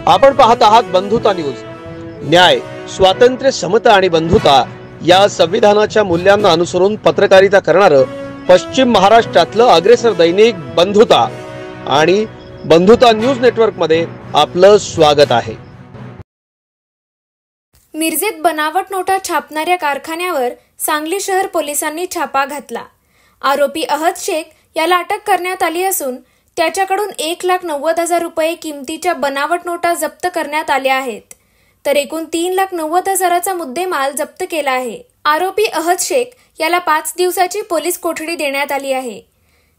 आपण पाहत आहात बंधुता न्यूज। न्याय, स्वातंत्र्य, समता आणि बंधुता या संविधानाच्या मूल्यांना अनुसरून पत्रकारिता करणारं पश्चिम महाराष्ट्रातलं अग्रेसर दैनिक बंधुता आणि बंधुता न्यूज नेटवर्क मध्ये आपलं स्वागत आहे। मिरजेत बनावट नोटा छापणाऱ्या कारखान्यावर सांगली शहर पोलिसांनी छापा घातला। आरोपी अहद शेख याला अटक करण्यात आली असून त्याच्याकडून 1,90,000 रुपये किमतीच्या बनावट नोटा जप्त करण्यात आल्या आहेत, तर एकूण 3,90,000चा मुद्देमाल जप्त केला आहे। आरोपी अहद शेख याला 5 दिवसाची पोलीस कोठडी देण्यात आली आहे।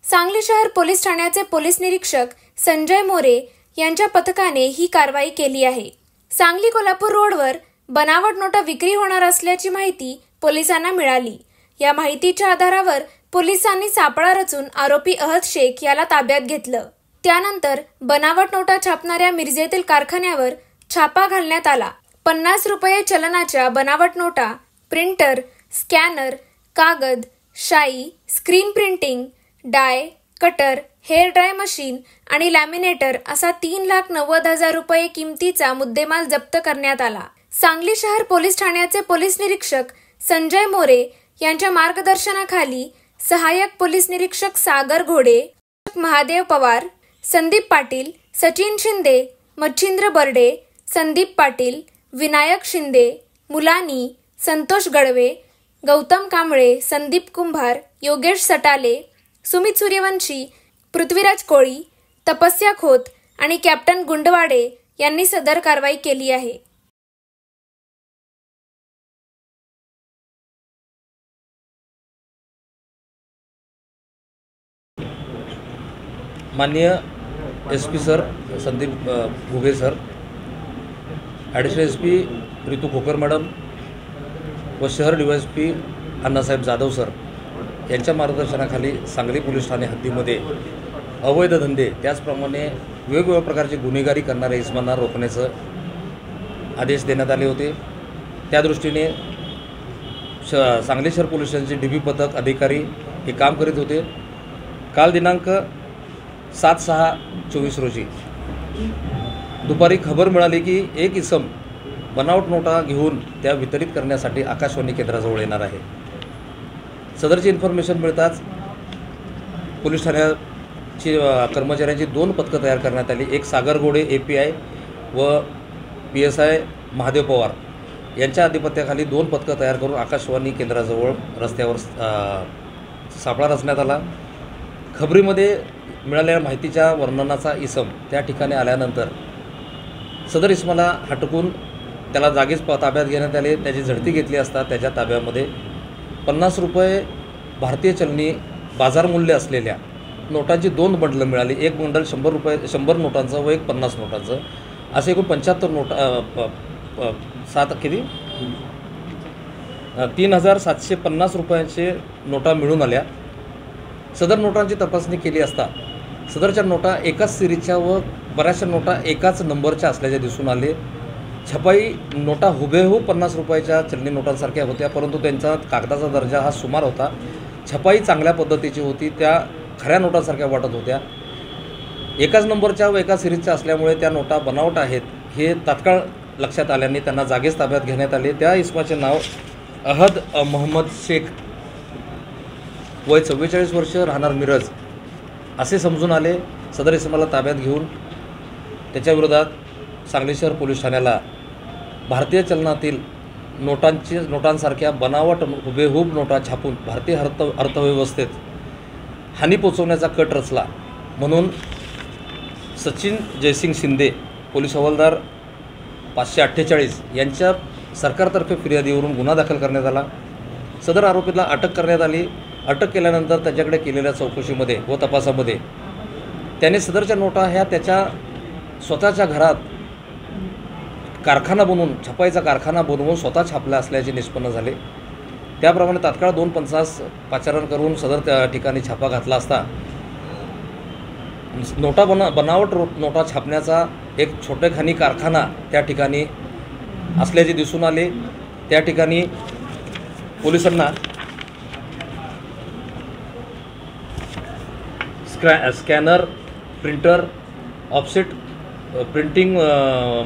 सांगली शहर पोलीस ठाण्याचे पोलीस निरीक्षक संजय मोरे यांच्या पथकाने ही कारवाई केली आहे। सांगली कोल्हापूर रोडवर बनावट नोटा विक्री होणार असल्याची माहिती पोलिसांना मिळाली। या माहितीच्या आधारावर पोलिसांनी सापळा रचून आरोपी अहद शेख याला ताब्यात घेतलं। त्यानंतर बनावट नोटा छापणाऱ्या मिरजेतील कारखान्यावर छापा घालण्यात आला। 50 रुपये चलनाच्या बनावट नोटा, प्रिंटर, स्कॅनर, कागद, शाई, स्क्रीन प्रिंटिंग, डाय, कटर, हेअर ड्राय मशीन आणि लॅमिनेटर असा 3,90,000 रुपये किमतीचा मुद्देमाल जप्त करण्यात आला। सांगली शहर पोलीस ठाण्याचे पोलीस निरीक्षक संजय मोरे यांच्या मार्गदर्शनाखाली सहाय्यक पोलीस निरीक्षक सागर घोडे, महादेव पवार, संदीप पाटील, सचिन शिंदे, मच्छिंद्र बर्डे, संदीप पाटील, विनायक शिंदे, मुलानी, संतोष गडवे, गौतम कांबळे, संदीप कुंभार, योगेश सटाले, सुमित सूर्यवंशी, पृथ्वीराज कोळी, तपस्या खोत आणि कॅप्टन गुंडवाडे यांनी सदर कारवाई केली आहे। माननीय SP sir Sandeep Ghuge sir, additional SP Ritu Khokar madam व शहर DYSP अण्णासाहेब जाधव सर यांच्या मार्गदर्शनाखाली सांगली पोलीस ठाणे हद्दीमध्ये अवैध धंदे त्याचप्रमाणे वेगवेगळ्या प्रकारचे गुन्हेगारी करणाऱ्या इसमांना रोखण्याचं आदेश देण्यात आले होते। त्या दृष्टीने सांगली शहर पोलीस स्टेशनचे DB पथक अधिकारी हे काम करीत होते। काल दिनांक 7/6/24 रोजी दुपारी खबर मिळाली की एक इसम बनावट नोटा घेऊन त्या वितरित करण्यासाठी आकाशवाणी केंद्राजवळ येणार आहे। सदरची इन्फॉर्मेशन मिळताच पोलीस ठाण्याची कर्मचाऱ्यांची 2 पथकं तयार करण्यात आली। एक सागर घोडे API व PSI महादेव पवार यांच्या आधिपत्याखाली 2 पथकं तयार करून आकाशवाणी केंद्राजवळ रस्त्यावर सापळा रचण्यात आला। खबरीमध्ये मिळालेल्या माहितीच्या वर्णनाचा इसम त्या ठिकाणी आल्यानंतर सदर इसमाला हटकून त्याला जागीच ताब्यात घेण्यात आले। त्याची झडती घेतली असता त्याच्या ताब्यामध्ये 50 रुपये भारतीय चलनी बाजार मूल्य असलेल्या नोटांची 2 बंडलं मिळाली। एक बंडल 100 रुपये 100 नोटांचं व एक 50 नोटांचं, असे एकूण 75 नोटा 3,750 रुपयांचे नोटा मिळून आल्या। सदर नोटांची तपासणी केली असता सदरच्या नोटा एकाच सिरीजच्या व बऱ्याचशा नोटा एकाच नंबरच्या असल्याचे दिसून आले। छपाई नोटा हुबेहूब 50 रुपयाच्या चलनी नोटांसारख्या होत्या, परंतु त्यांचा कागदाचा दर्जा हा सुमार होता। छपाई चांगल्या पद्धतीची होती, त्या खऱ्या नोटांसारख्या वाटत होत्या। एकाच नंबरच्या व एकाच सिरीजच्या असल्यामुळे त्या नोटा बनावट आहेत हे तात्काळ लक्षात आल्याने त्यांना जागेच ताब्यात घेण्यात आले। त्या इसमाचे नाव अहद मोहम्मद शेख, वय 44 वर्ष, राहणार मिरज असे समजून आले। सदर इसमाला ताब्यात घेऊन त्याच्याविरोधात सांगली शहर पोलीस ठाण्याला भारतीय चलनातील नोटांसारख्या बनावट हुबेहूब नोटा छापून भारतीय अर्थव्यवस्थेत हानी पोचवण्याचा कट रचला म्हणून सचिन जयसिंग शिंदे, पोलीस हवालदार 548 यांच्या सरकारतर्फे फिर्यादीवरून गुन्हा दाखल करण्यात आला। सदर आरोपीला अटक करण्यात आली। अटक केल्यानंतर त्याच्याकडे केलेल्या चौकशीमध्ये व तपासामध्ये त्याने सदरच्या नोटा ह्या त्याच्या स्वतःच्या घरात कारखाना बनवून छपाईचा कारखाना बनवून स्वतः छापल्या असल्याचे निष्पन्न झाले। त्याप्रमाणे तात्काळ 250 पाचारण करून सदर त्या ठिकाणी छापा घातला असता बनावट नोटा छापण्याचा एक छोटेखानी कारखाना त्या ठिकाणी असल्याचे दिसून आले। त्या ठिकाणी पोलिसांना scanner, printer, offset printing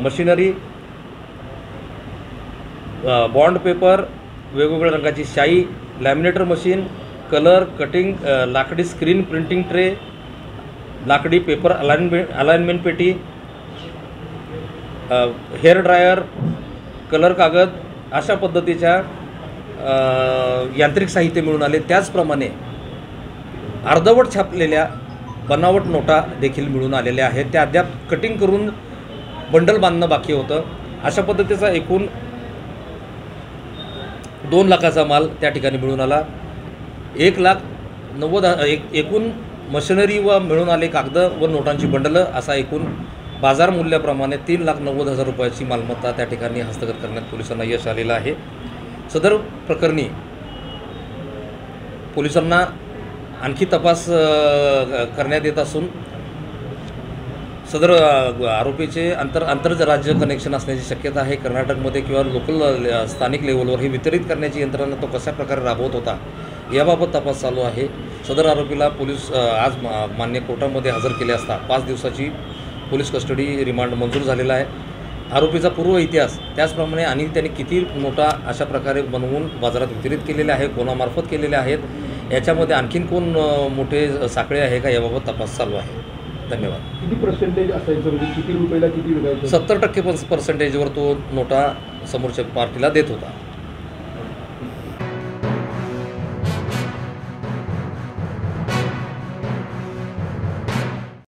machinery, bond paper, वेगवेगळ्या रंगाची शाई, लॅमिनेटर मशीन, कलर, कटिंग, लाकडी स्क्रीन प्रिंटिंग ट्रे, लाकडी पेपर अलाइनमेंट पेटी, हेअर ड्रायर, कलर कागद अशा पद्धतीच्या यांत्रिक साहित्य मिळून आले. त्याचप्रमाणे अर्धवट छापलेल्या बनावट नोटा देखील मिळून आलेल्या आहेत. त्या अद्याप कटिंग करून बंडल बांधणं बाकी होतं. अशा पद्धतीचा एकूण 2 लाखाचा माल त्या ठिकाणी मिळून आला. 1,90,000 एकूण मशिनरी व मिळून आले कागद व नोटांची बंडलं असा एकूण बाजार मूल्याप्रमाणे 3,90,000 रुपयाची मालमत्ता त्या ठिकाणी हस्तगत करण्यात पोलिसांना यश आलेलं आहे. सदर प्रकरणी पोलिसांना आणखी तपास करण्यात येत असून सदर आरोपीचे आंतरराज्य कनेक्शन असण्याची शक्यता आहे. कर्नाटकमध्ये किंवा लोकल स्थानिक लेवलवर हे वितरित करण्याची यंत्रणा तो कशा प्रकारे राबवत होता याबाबत तपास चालू आहे. सदर आरोपीला पोलीस आज मान्य कोर्टामध्ये हजर केले असता 5 दिवसाची पोलीस कस्टडी रिमांड मंजूर झालेला आहे. आरोपीचा पूर्व इतिहास, त्याचप्रमाणे आणि त्यांनी किती नोटा अशा प्रकारे बनवून बाजारात वितरित केलेल्या आहे, कोणामार्फत केलेल्या आहेत, याच्यामध्ये आणखीन कोण मोठे साखळे आहे का याबाबत तपास चालू आहे. धन्यवाद. किती पर्सेंटेज असायचं, म्हणजे किती रुपयाला किती विकायचं? 70% पर्सेंटेजवर तो नोटा समोरच्या पार्टीला देत होता.